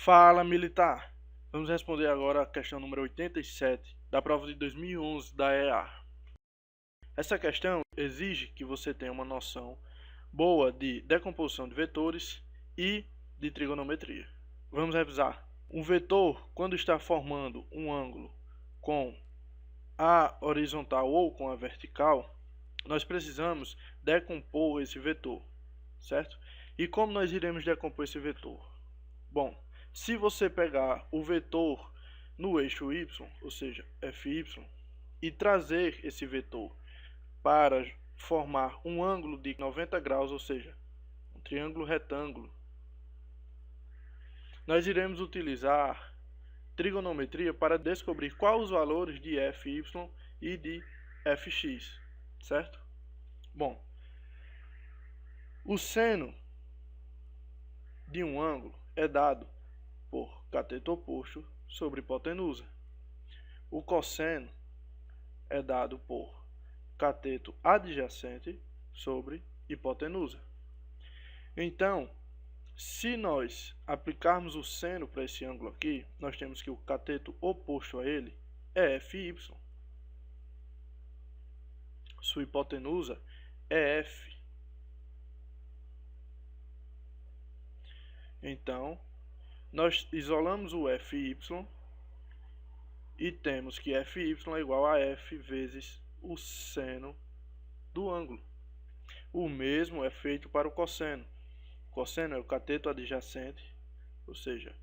Fala, militar! Vamos responder agora a questão número 87 da prova de 2011 da EA. Essa questão exige que você tenha uma noção boa de decomposição de vetores e de trigonometria. Vamos revisar. Um vetor, quando está formando um ângulo com a horizontal ou com a vertical, nós precisamos decompor esse vetor, certo? E como nós iremos decompor esse vetor? Bom, se você pegar o vetor no eixo y, ou seja, fy, e trazer esse vetor para formar um ângulo de 90 graus, ou seja, um triângulo retângulo, nós iremos utilizar trigonometria para descobrir quais os valores de fy e de fx, certo? Bom, o seno de um ângulo é dado por cateto oposto sobre hipotenusa. O cosseno é dado por cateto adjacente sobre hipotenusa. Então, se nós aplicarmos o seno para esse ângulo aqui, nós temos que o cateto oposto a ele é fy. Sua hipotenusa é f. Então, nós isolamos o fy e temos que fy é igual a f vezes o seno do ângulo. O mesmo é feito para o cosseno. O cosseno é o cateto adjacente, ou seja,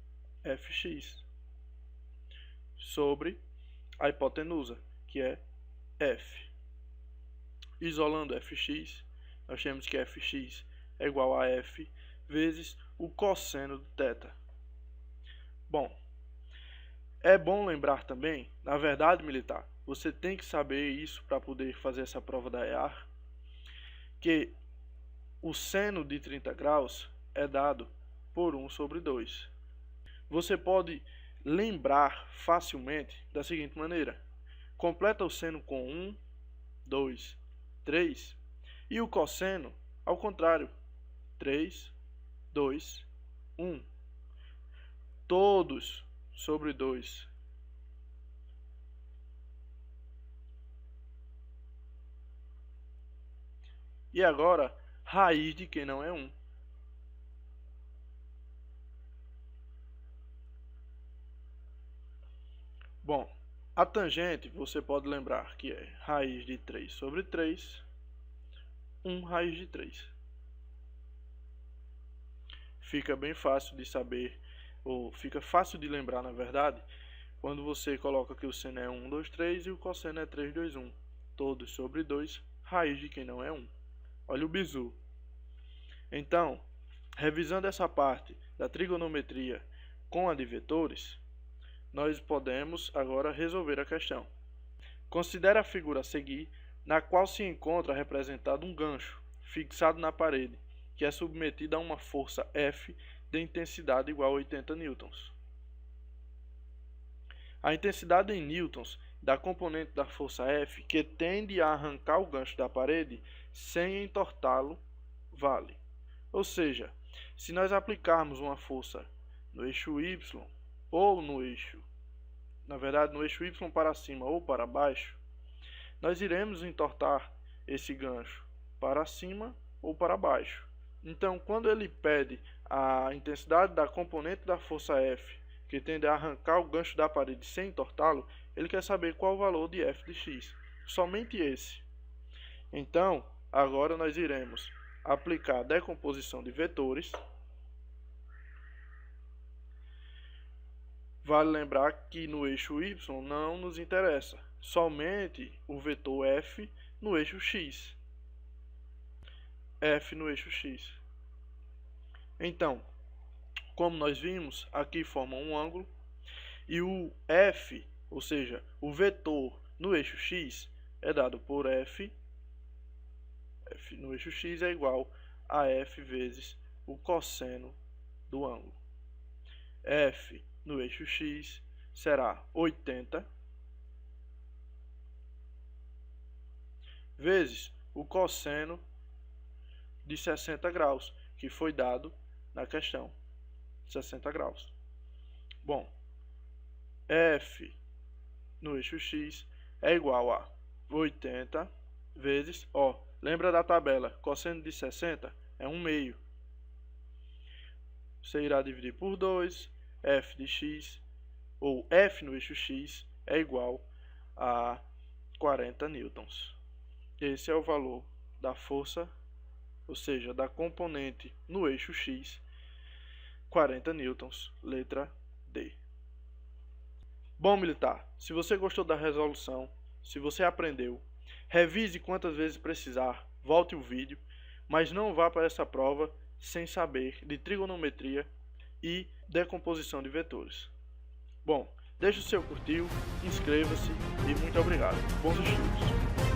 fx, sobre a hipotenusa, que é f. Isolando fx, nós temos que fx é igual a f vezes o cosseno de θ. Bom, é bom lembrar também, na verdade, militar, você tem que saber isso para poder fazer essa prova da EAR, que o seno de 30 graus é dado por 1 sobre 2. Você pode lembrar facilmente da seguinte maneira: completa o seno com 1, 2, 3 e o cosseno ao contrário, 3, 2, 1. Todos sobre 2. E agora, raiz de que não é 1. Bom, a tangente você pode lembrar que é raiz de 3 sobre 3, 1 raiz de 3. Fica bem fácil de saber, ou fica fácil de lembrar, na verdade, quando você coloca que o seno é 1, 2, 3 e o cosseno é 3, 2, 1. Todos sobre 2, raiz de que não é 1. Olha o bizu. Então, revisando essa parte da trigonometria com a de vetores, nós podemos agora resolver a questão. Considere a figura a seguir, na qual se encontra representado um gancho fixado na parede, que é submetido a uma força F de intensidade igual a 80 newtons. A intensidade em newtons da componente da força F que tende a arrancar o gancho da parede sem entortá-lo vale. Ou seja, se nós aplicarmos uma força no eixo Y ou no eixo, na verdade no eixo Y para cima ou para baixo, nós iremos entortar esse gancho para cima ou para baixo. Então, quando ele pede a intensidade da componente da força F, que tende a arrancar o gancho da parede sem entortá-lo, ele quer saber qual o valor de f de x. Somente esse. Então, agora nós iremos aplicar a decomposição de vetores. Vale lembrar que no eixo y não nos interessa, somente o vetor f no eixo x. F no eixo x. Então, como nós vimos, aqui forma um ângulo e o f, ou seja, o vetor no eixo x é dado por f no eixo x é igual a f vezes o cosseno do ângulo. F no eixo x será 80 vezes o cosseno de 60 graus, que foi dado na questão, 60 graus. Bom, F no eixo X é igual a 80 vezes, lembra da tabela, cosseno de 60 é 1 meio. Você irá dividir por 2, F de X, ou F no eixo X, é igual a 40 newtons. Esse é o valor da força, ou seja, da componente no eixo X, 40 newtons, letra D. Bom, militar, se você gostou da resolução, se você aprendeu, revise quantas vezes precisar, volte o vídeo, mas não vá para essa prova sem saber de trigonometria e decomposição de vetores. Bom, deixe o seu curtir, inscreva-se e muito obrigado. Bons estudos!